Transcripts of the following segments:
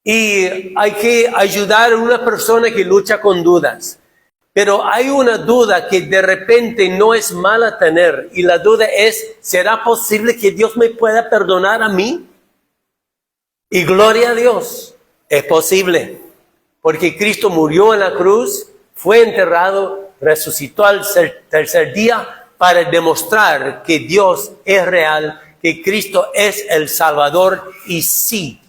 Y hay que ayudar a una persona que lucha con dudas. Pero hay una duda que de repente no es mala tener. Y la duda es, ¿será posible que Dios me pueda perdonar a mí? Y gloria a Dios, es posible. Porque Cristo murió en la cruz, fue enterrado, resucitó al tercer día para demostrar que Dios es real, que Cristo es el Salvador y sí,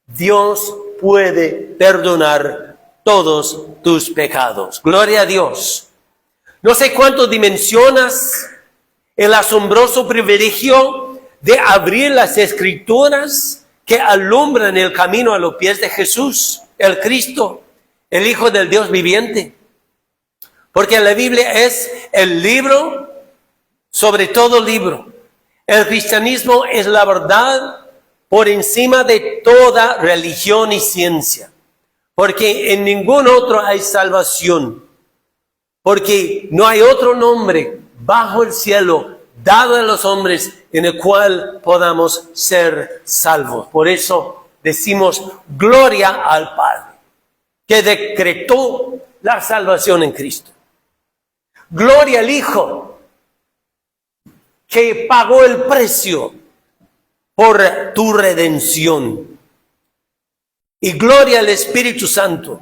Dios puede perdonar todos tus pecados. Gloria a Dios. No sé cuánto dimensionas el asombroso privilegio de abrir las Escrituras que alumbran el camino a los pies de Jesús, el Cristo, el Hijo del Dios viviente. Porque la Biblia es el libro sobre todo libro. El cristianismo es la verdad por encima de toda religión y ciencia. Porque en ningún otro hay salvación. Porque no hay otro nombre bajo el cielo dado a los hombres en el cual podamos ser salvos. Por eso decimos gloria al Padre, que decretó la salvación en Cristo. Gloria al Hijo, que pagó el precio por tu redención. Y gloria al Espíritu Santo,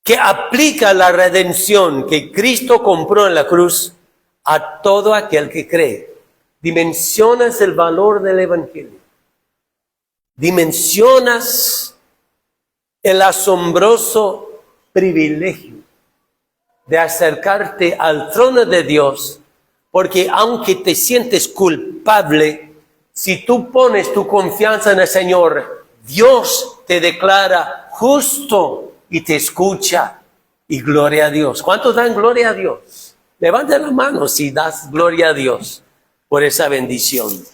que aplica la redención que Cristo compró en la cruz a todo aquel que cree. Dimensionas el valor del Evangelio. Dimensionas el asombroso privilegio de acercarte al trono de Dios, porque aunque te sientes culpable, si tú pones tu confianza en el Señor, Dios te declara justo y te escucha. Y gloria a Dios. ¿Cuántos dan gloria a Dios? Levanta la mano si das gloria a Dios por esa bendición.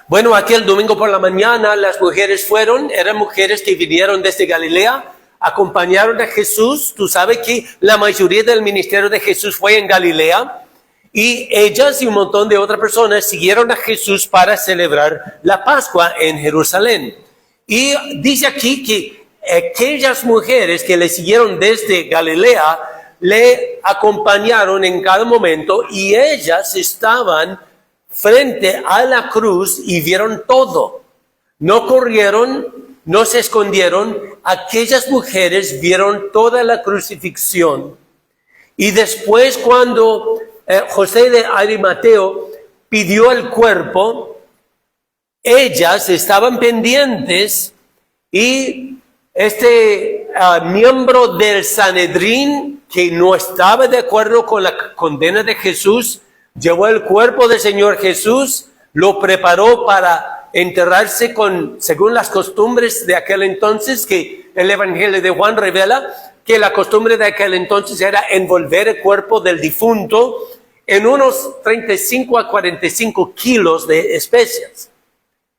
Bueno, aquel domingo por la mañana las mujeres eran mujeres que vinieron desde Galilea, acompañaron a Jesús. Tú sabes que la mayoría del ministerio de Jesús fue en Galilea. Y ellas y un montón de otras personas siguieron a Jesús para celebrar la Pascua en Jerusalén. Y dice aquí que aquellas mujeres que le siguieron desde Galilea le acompañaron en cada momento y ellas estaban frente a la cruz y vieron todo. No corrieron, no se escondieron. Aquellas mujeres vieron toda la crucifixión. Y después cuando José de Arimateo pidió el cuerpo, ellas estaban pendientes y miembro del Sanedrín que no estaba de acuerdo con la condena de Jesús, llevó el cuerpo del Señor Jesús, lo preparó para enterrarse según las costumbres de aquel entonces, que el Evangelio de Juan revela que la costumbre de aquel entonces era envolver el cuerpo del difunto en unos 35 a 45 kilos de especias.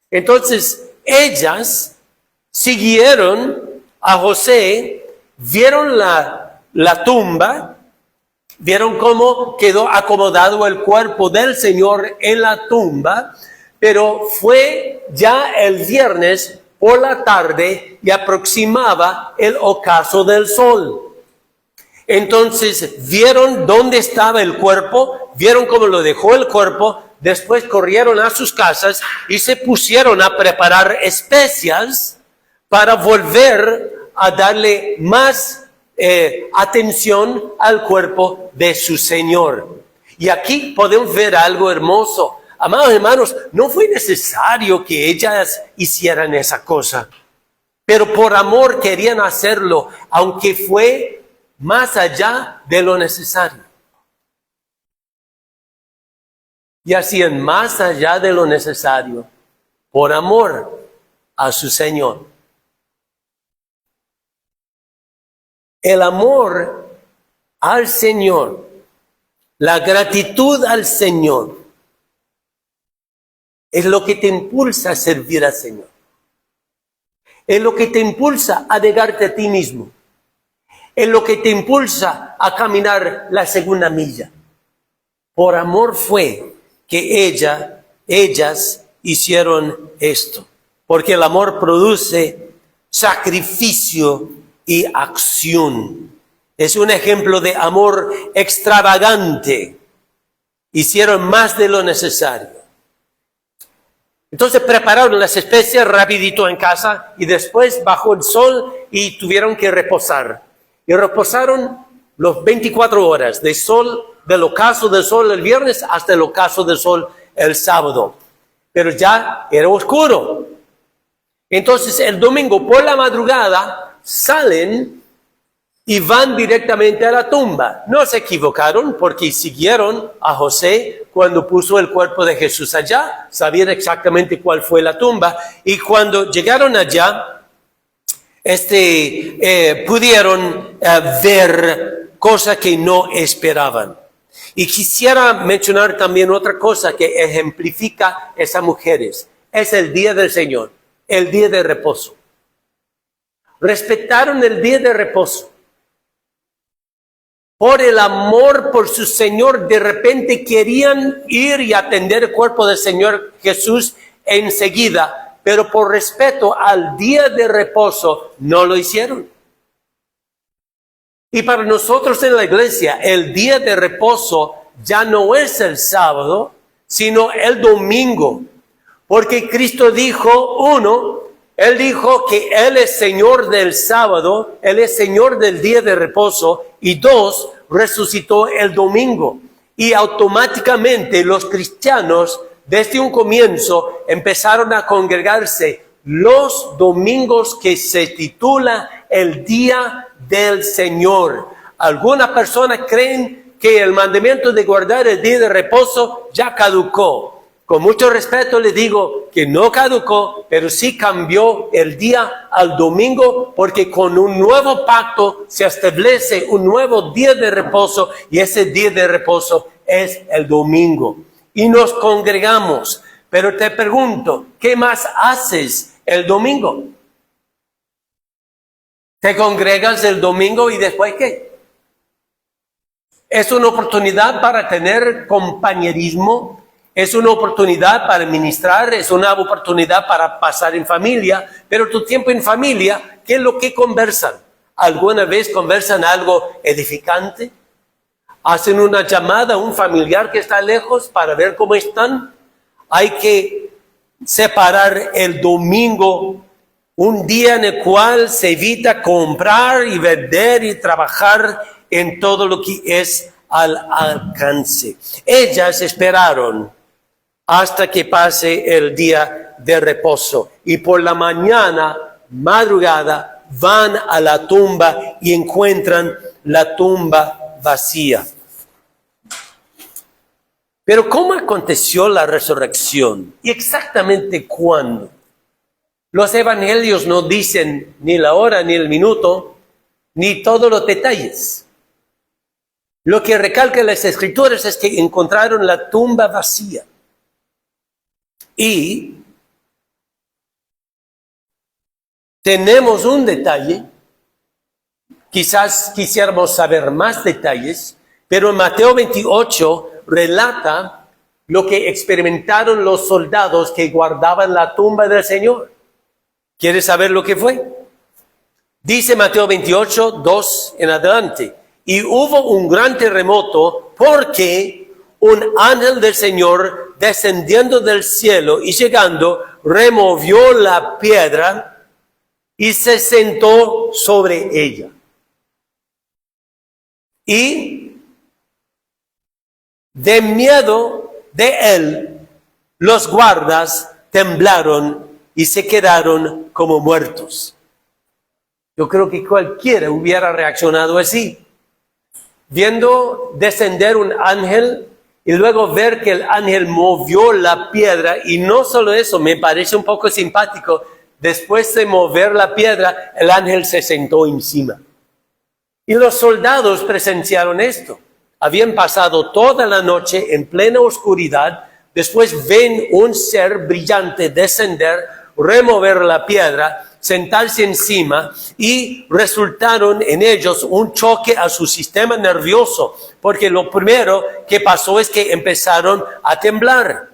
Entonces, ellas siguieron a José, vieron la tumba, vieron cómo quedó acomodado el cuerpo del Señor en la tumba, pero fue ya el viernes por la tarde y aproximaba el ocaso del sol. Entonces vieron dónde estaba el cuerpo, vieron cómo lo dejó el cuerpo, después corrieron a sus casas y se pusieron a preparar especias para volver a darle más atención al cuerpo de su Señor. Y aquí podemos ver algo hermoso. Amados hermanos, no fue necesario que ellas hicieran esa cosa, pero por amor querían hacerlo, aunque fue más allá de lo necesario. Y hacían más allá de lo necesario, por amor a su Señor. El amor al Señor, la gratitud al Señor, es lo que te impulsa a servir al Señor. Es lo que te impulsa a negarte a ti mismo. Es lo que te impulsa a caminar la segunda milla. Por amor fue que ellas hicieron esto. porque el amor produce sacrificio y acción. Es un ejemplo de amor extravagante. Hicieron más de lo necesario. Entonces prepararon las especias rapidito en casa y después bajó el sol y tuvieron que reposar. Y reposaron los 24 horas del ocaso del sol el viernes hasta el ocaso del sol el sábado. Pero ya era oscuro. Entonces el domingo por la madrugada salen y van directamente a la tumba. No se equivocaron porque siguieron a José cuando puso el cuerpo de Jesús allá. Sabían exactamente cuál fue la tumba. Y cuando llegaron allá, pudieron ver cosas que no esperaban. Y quisiera mencionar también otra cosa que ejemplifica esas mujeres. Es el día del Señor, el día de reposo. Respetaron el día de reposo. Por el amor por su Señor, de repente querían ir y atender el cuerpo del Señor Jesús enseguida, pero por respeto al día de reposo no lo hicieron. Y para nosotros en la iglesia, el día de reposo ya no es el sábado, sino el domingo. Porque Cristo dijo, Él dijo que Él es Señor del sábado, Él es Señor del día de reposo, y 2, resucitó el domingo. Y automáticamente los cristianos, desde un comienzo, empezaron a congregarse los domingos que se titula el Día del Señor. Algunas personas creen que el mandamiento de guardar el día de reposo ya caducó. Con mucho respeto les digo que no caducó, pero sí cambió el día al domingo, porque con un nuevo pacto se establece un nuevo día de reposo, y ese día de reposo es el domingo. Y nos congregamos. Pero te pregunto, ¿qué más haces el domingo? ¿Te congregas el domingo y después qué? Es una oportunidad para tener compañerismo. Es una oportunidad para ministrar, es una oportunidad para pasar en familia, pero tu tiempo en familia, ¿qué es lo que conversan? ¿Alguna vez conversan algo edificante? ¿Hacen una llamada a un familiar que está lejos para ver cómo están? Hay que separar el domingo, un día en el cual se evita comprar y vender y trabajar en todo lo que es al alcance. Ellas esperaron hasta que pase el día de reposo. Y por la mañana, madrugada, van a la tumba y encuentran la tumba vacía. Pero ¿cómo aconteció la resurrección? ¿Y exactamente cuándo? Los evangelios no dicen ni la hora, ni el minuto, ni todos los detalles. Lo que recalcan las escrituras es que encontraron la tumba vacía. Y tenemos un detalle, quizás quisiéramos saber más detalles, pero en Mateo 28 relata lo que experimentaron los soldados que guardaban la tumba del Señor. ¿Quieres saber lo que fue? Dice Mateo 28, 2 en adelante. Y hubo un gran terremoto porque un ángel del Señor descendiendo del cielo y llegando removió la piedra y se sentó sobre ella. Y de miedo de él, los guardas temblaron y se quedaron como muertos. Yo creo que cualquiera hubiera reaccionado así. Viendo descender un ángel y luego ver que el ángel movió la piedra, y no solo eso, me parece un poco simpático, después de mover la piedra, el ángel se sentó encima. Y los soldados presenciaron esto. Habían pasado toda la noche en plena oscuridad, después ven un ser brillante descender, remover la piedra, sentarse encima, y resultaron en ellos un choque a su sistema nervioso, porque lo primero que pasó es que empezaron a temblar.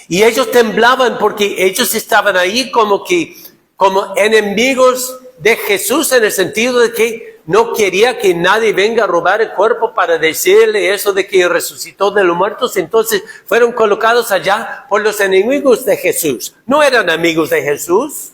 Y ellos temblaban porque ellos estaban ahí como enemigos de Jesús, en el sentido de que no quería que nadie venga a robar el cuerpo para decirle eso de que resucitó de los muertos. Entonces fueron colocados allá por los enemigos de Jesús. No eran amigos de Jesús.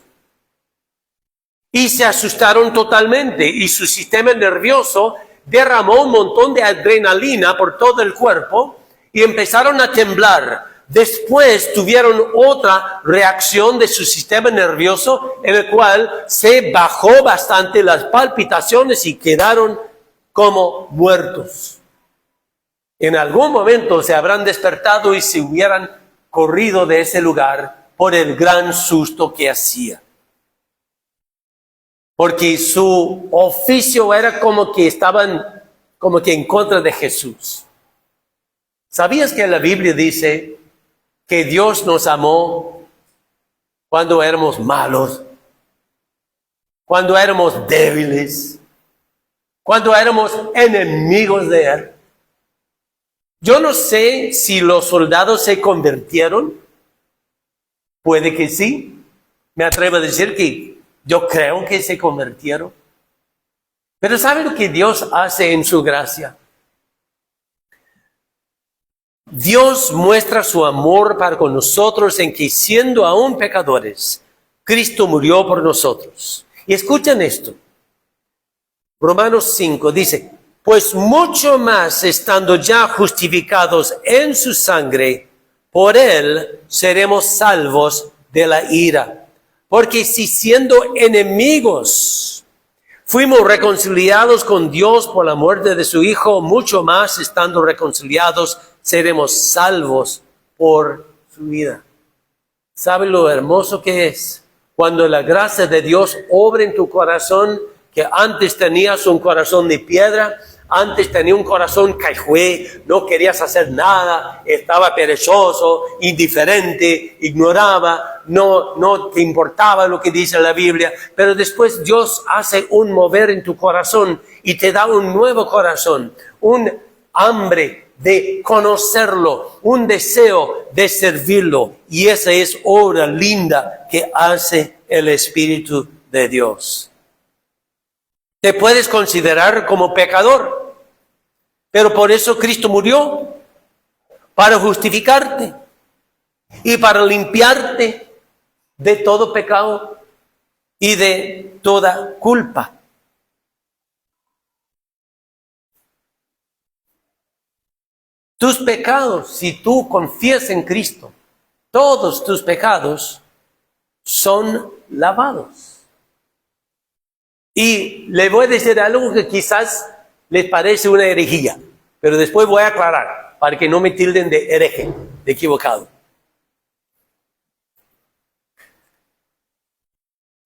Y se asustaron totalmente y su sistema nervioso derramó un montón de adrenalina por todo el cuerpo y empezaron a temblar. Después tuvieron otra reacción de su sistema nervioso en el cual se bajó bastante las palpitaciones y quedaron como muertos. En algún momento se habrán despertado y se hubieran corrido de ese lugar por el gran susto que hacía. Porque su oficio era como que estaban en contra de Jesús. ¿Sabías que la Biblia dice que Dios nos amó cuando éramos malos, cuando éramos débiles, cuando éramos enemigos de Él? Yo no sé si los soldados se convirtieron. Puede que sí. Me atrevo a decir que yo creo que se convirtieron. Pero ¿saben lo que Dios hace en su gracia? Dios muestra su amor para con nosotros en que, siendo aún pecadores, Cristo murió por nosotros. Y escuchen esto. Romanos 5 dice: pues mucho más, estando ya justificados en su sangre, por Él seremos salvos de la ira. Porque si siendo enemigos fuimos reconciliados con Dios por la muerte de su Hijo, mucho más, estando reconciliados, seremos salvos por su vida. ¿Sabe lo hermoso que es cuando la gracia de Dios obra en tu corazón? Que antes tenías un corazón de piedra, antes tenías un corazón caihué, no querías hacer nada, estaba perezoso, indiferente, ignoraba, no te importaba lo que dice la Biblia, pero después Dios hace un mover en tu corazón y te da un nuevo corazón, un hambre de conocerlo, un deseo de servirlo, y esa es obra linda que hace el Espíritu de Dios. Te puedes considerar como pecador, pero por eso Cristo murió, para justificarte y para limpiarte de todo pecado y de toda culpa. Tus pecados, si tú confías en Cristo, todos tus pecados son lavados. Y le voy a decir algo que quizás les parece una herejía, pero después voy a aclarar para que no me tilden de hereje, de equivocado.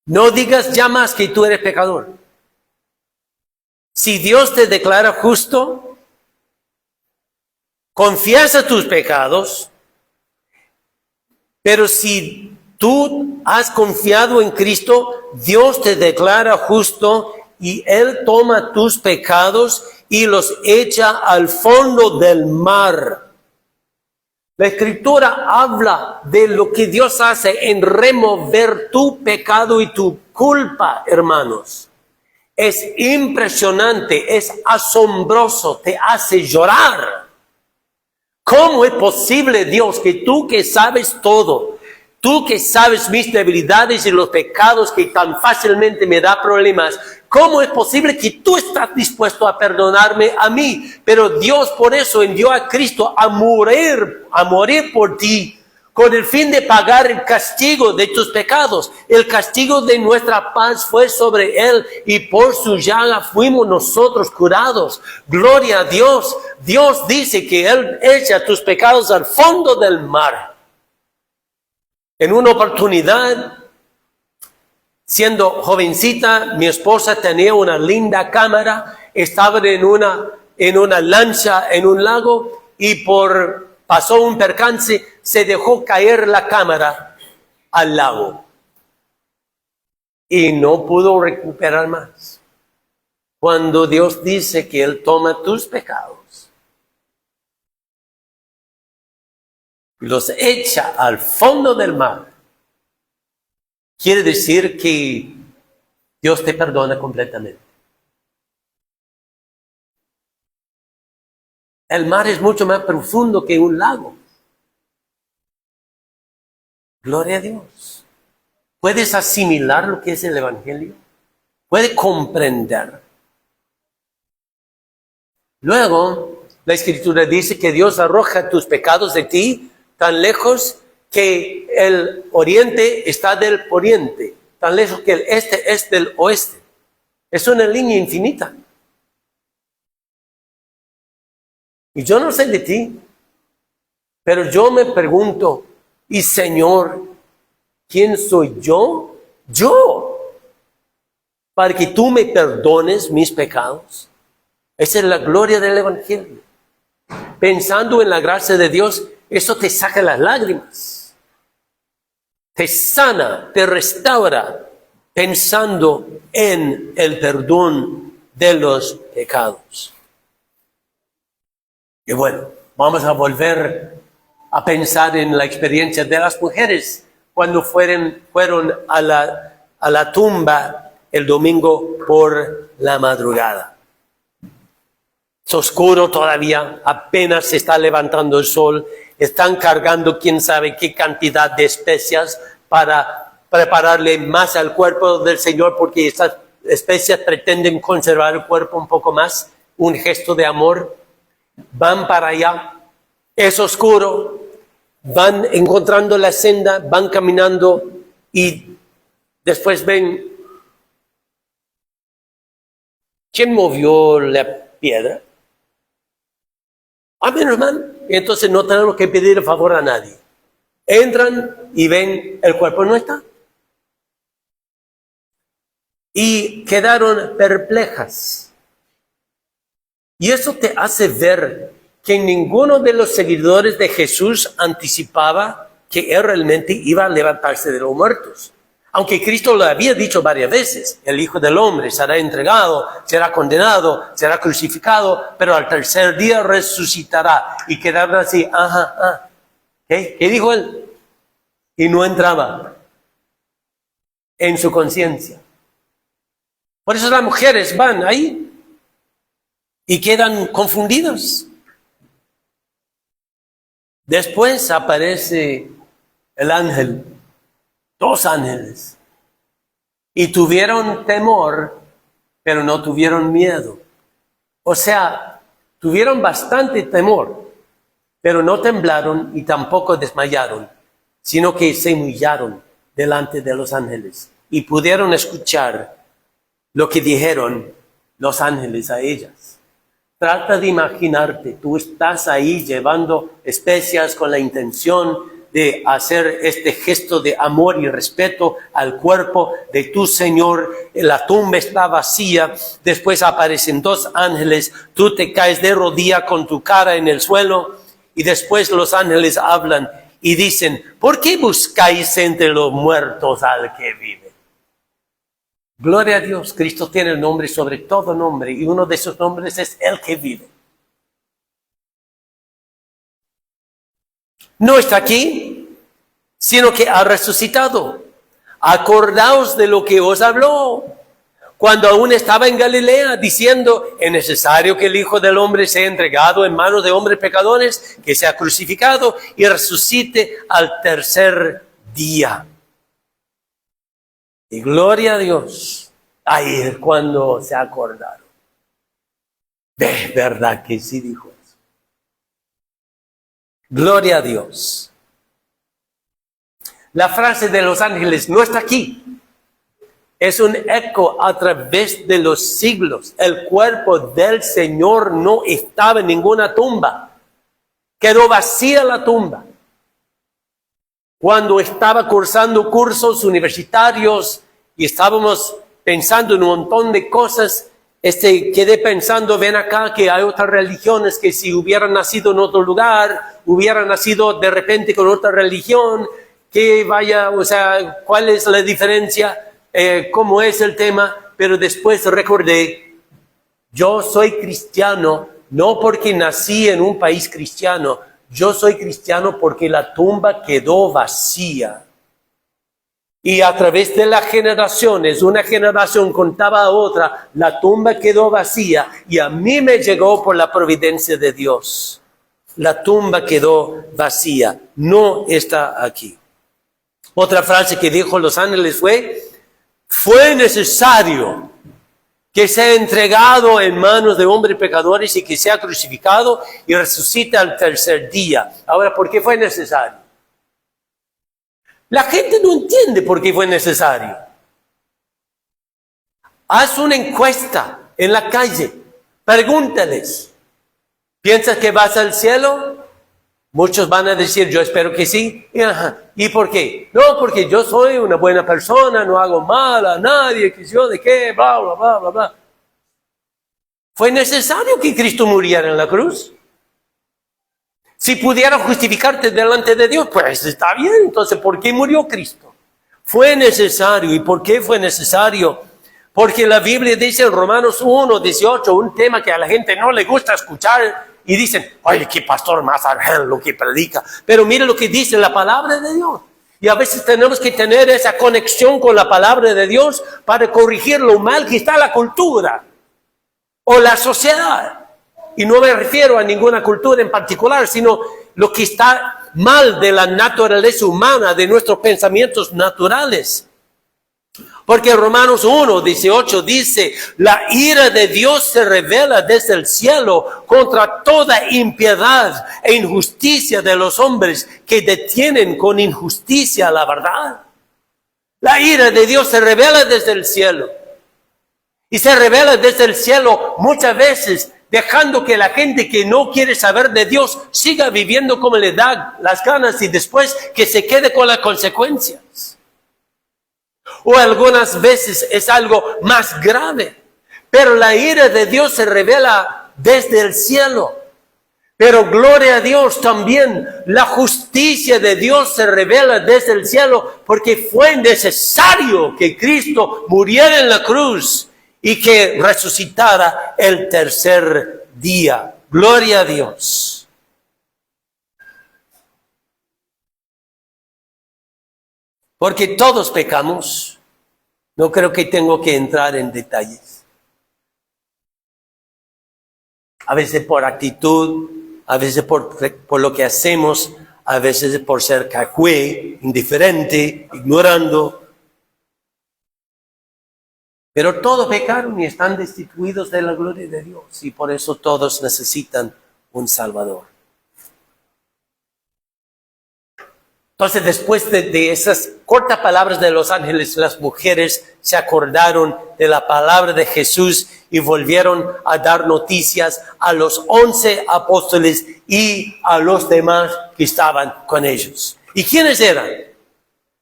No digas ya más que tú eres pecador. Si Dios te declara justo, confiesa tus pecados, pero si tú has confiado en Cristo, Dios te declara justo y Él toma tus pecados y los echa al fondo del mar. La Escritura habla de lo que Dios hace en remover tu pecado y tu culpa, hermanos. Es impresionante, es asombroso, te hace llorar. ¿Cómo es posible, Dios, que tú que sabes todo, tú que sabes mis debilidades y los pecados que tan fácilmente me da problemas, cómo es posible que tú estás dispuesto a perdonarme a mí? Pero Dios por eso envió a Cristo a morir por ti, con el fin de pagar el castigo de tus pecados. El castigo de nuestra paz fue sobre Él y por su llaga fuimos nosotros curados. Gloria a Dios. Dios dice que Él echa tus pecados al fondo del mar. En una oportunidad, siendo jovencita, mi esposa tenía una linda cámara, estaba en una lancha en un lago y pasó un percance, se dejó caer la cámara al lago y no pudo recuperar más. Cuando Dios dice que Él toma tus pecados y los echa al fondo del mar, quiere decir que Dios te perdona completamente. El mar es mucho más profundo que un lago. Gloria a Dios. ¿Puedes asimilar lo que es el Evangelio? ¿Puedes comprender? Luego, la Escritura dice que Dios arroja tus pecados de ti tan lejos que el oriente está del poniente, tan lejos que el este es del oeste. Es una línea infinita. Y yo no sé de ti, pero yo me pregunto, y Señor, ¿quién soy yo? Yo, para que tú me perdones mis pecados. Esa es la gloria del Evangelio. Pensando en la gracia de Dios, eso te saca las lágrimas. Te sana, te restaura, pensando en el perdón de los pecados. Y bueno, vamos a volver a pensar en la experiencia de las mujeres cuando fueron a la tumba el domingo por la madrugada. Es oscuro todavía, apenas se está levantando el sol, están cargando quién sabe qué cantidad de especias para prepararle más al cuerpo del Señor, porque estas especias pretenden conservar el cuerpo un poco más, un gesto de amor. Van para allá, es oscuro, van encontrando la senda, van caminando y después ven, ¿quién movió la piedra? Menos mal. Y entonces no tenemos que pedir favor a nadie. Entran y ven, el cuerpo no está. Y quedaron perplejas. Y eso te hace ver que ninguno de los seguidores de Jesús anticipaba que Él realmente iba a levantarse de los muertos. Aunque Cristo lo había dicho varias veces, el Hijo del Hombre será entregado, será condenado, será crucificado, pero al tercer día resucitará. Y quedaron así, ¿qué dijo Él? Y no entraba en su conciencia. Por eso las mujeres van ahí y quedan confundidas. Después aparece el ángel, 2 ángeles, y tuvieron temor, pero no tuvieron miedo. O sea, tuvieron bastante temor, pero no temblaron y tampoco desmayaron, sino que se humillaron delante de los ángeles y pudieron escuchar lo que dijeron los ángeles a ellas. Trata de imaginarte, tú estás ahí llevando especias con la intención de hacer este gesto de amor y respeto al cuerpo de tu Señor. La tumba está vacía, después aparecen 2 ángeles, tú te caes de rodilla con tu cara en el suelo y después los ángeles hablan y dicen, ¿por qué buscáis entre los muertos al que vive? Gloria a Dios, Cristo tiene el nombre sobre todo nombre y uno de esos nombres es el que vive. No está aquí, sino que ha resucitado. Acordaos de lo que os habló cuando aún estaba en Galilea, diciendo, es necesario que el Hijo del Hombre sea entregado en manos de hombres pecadores, que sea crucificado y resucite al tercer día. Y gloria a Dios, ahí es cuando se acordaron. De verdad que sí dijo eso. Gloria a Dios. La frase de los ángeles no está aquí. Es un eco a través de los siglos. El cuerpo del Señor no estaba en ninguna tumba. Quedó vacía la tumba. Cuando estaba cursando cursos universitarios y estábamos pensando en un montón de cosas, quedé pensando, ven acá, que hay otras religiones que si hubieran nacido en otro lugar, hubieran nacido de repente con otra religión, ¿cuál es la diferencia? ¿Cómo es el tema? Pero después recordé, yo soy cristiano, no porque nací en un país cristiano, yo soy cristiano porque la tumba quedó vacía. Y a través de las generaciones, una generación contaba a otra, la tumba quedó vacía y a mí me llegó por la providencia de Dios. La tumba quedó vacía, no está aquí. Otra frase que dijo los ángeles fue necesario que sea entregado en manos de hombres pecadores y que sea crucificado y resucite al tercer día. Ahora, ¿por qué fue necesario? La gente no entiende por qué fue necesario. Haz una encuesta en la calle, pregúntales, ¿piensas que vas al cielo? Muchos van a decir, yo espero que sí. ¿Y por qué? No, porque yo soy una buena persona, no hago mal a nadie, que yo de qué, bla, bla, bla, bla, bla. ¿Fue necesario que Cristo muriera en la cruz? Si pudiera justificarte delante de Dios, pues está bien. Entonces, ¿por qué murió Cristo? Fue necesario. ¿Y por qué fue necesario? Porque la Biblia dice en Romanos 1:18, un tema que a la gente no le gusta escuchar, y dicen, oye, qué pastor más argel que predica. Pero mire lo que dice la palabra de Dios. Y a veces tenemos que tener esa conexión con la palabra de Dios para corregir lo mal que está la cultura o la sociedad. Y no me refiero a ninguna cultura en particular, sino lo que está mal de la naturaleza humana, de nuestros pensamientos naturales. Porque Romanos 1:18 dice, la ira de Dios se revela desde el cielo contra toda impiedad e injusticia de los hombres que detienen con injusticia la verdad. La ira de Dios se revela desde el cielo. Y se revela desde el cielo muchas veces, dejando que la gente que no quiere saber de Dios siga viviendo como le da las ganas y después que se quede con las consecuencias. O algunas veces es algo más grave. Pero la ira de Dios se revela desde el cielo. Pero gloria a Dios también, la justicia de Dios se revela desde el cielo porque fue necesario que Cristo muriera en la cruz y que resucitara el tercer día. Gloria a Dios. Porque todos pecamos. No creo que tengo que entrar en detalles. A veces por actitud, a veces por lo que hacemos, a veces por ser cajue, indiferente, ignorando. Pero todos pecaron y están destituidos de la gloria de Dios. Y por eso todos necesitan un Salvador. Entonces, después de esas cortas palabras de los ángeles, las mujeres se acordaron de la palabra de Jesús y volvieron a dar noticias a los 11 apóstoles y a los demás que estaban con ellos. ¿Y quiénes eran?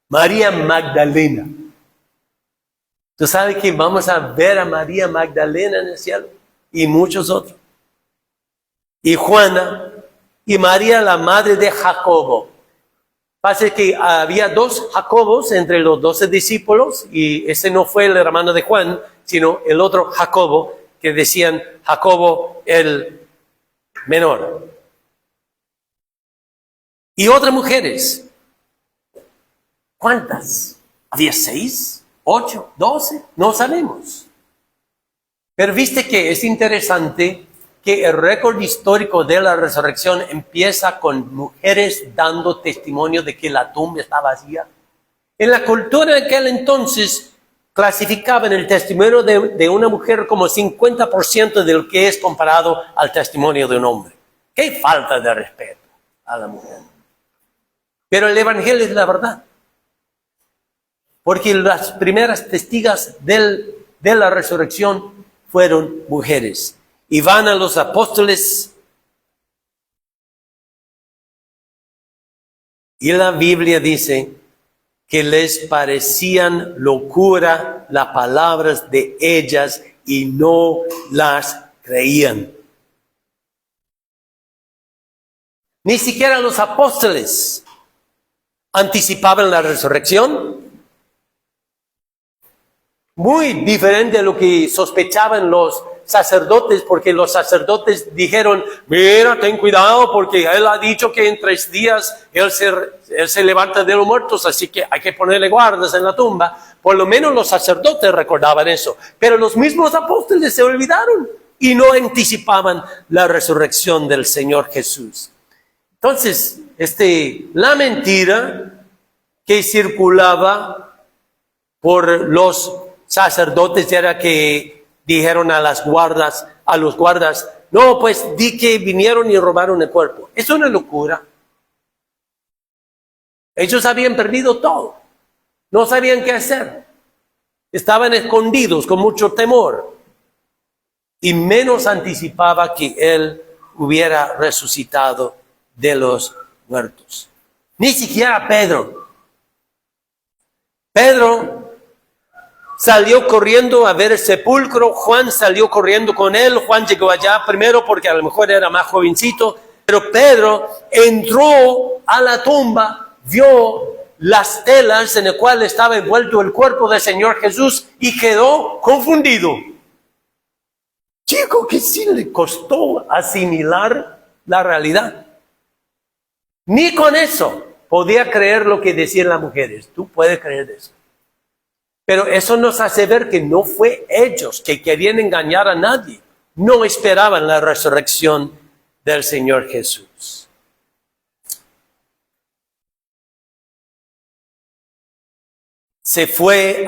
María Magdalena. ¿Tú sabes que vamos a ver a María Magdalena en el cielo? Y muchos otros. Y Juana y María, la madre de Jacobo. Pasa que había 2 Jacobos entre los 12 discípulos y ese no fue el hermano de Juan, sino el otro Jacobo, que decían Jacobo el menor. Y otras mujeres. ¿Cuántas? ¿Había 6, 8, 12? No sabemos. Pero viste que es interesante que el récord histórico de la resurrección empieza con mujeres dando testimonio de que la tumba está vacía. En la cultura de aquel entonces clasificaban el testimonio de una mujer como 50% de lo que es comparado al testimonio de un hombre. ¡Qué falta de respeto a la mujer! Pero el evangelio es la verdad. Porque las primeras testigas de la resurrección fueron mujeres. Y van a los apóstoles y la Biblia dice que les parecían locura las palabras de ellas y no las creían. Ni siquiera los apóstoles anticipaban la resurrección. Muy diferente a lo que sospechaban los sacerdotes, porque los sacerdotes dijeron, mira, ten cuidado porque él ha dicho que en 3 días él se levanta de los muertos, así que hay que ponerle guardas en la tumba. Por lo menos los sacerdotes recordaban eso, pero los mismos apóstoles se olvidaron y no anticipaban la resurrección del Señor Jesús. Entonces, la mentira que circulaba por los sacerdotes era que dijeron a los guardas, no, pues di que vinieron y robaron el cuerpo. Es una locura. Ellos habían perdido todo. No sabían qué hacer. Estaban escondidos con mucho temor. Y menos anticipaba que Él hubiera resucitado de los muertos. Ni siquiera Pedro. Pedro salió corriendo a ver el sepulcro. Juan salió corriendo con él. Juan llegó allá primero porque a lo mejor era más jovencito. Pero Pedro entró a la tumba, vio las telas en las cuales estaba envuelto el cuerpo del Señor Jesús y quedó confundido. Chico, que sí le costó asimilar la realidad. Ni con eso podía creer lo que decían las mujeres. Tú puedes creer eso. Pero eso nos hace ver que no fue ellos que querían engañar a nadie. No esperaban la resurrección del Señor Jesús. Se fue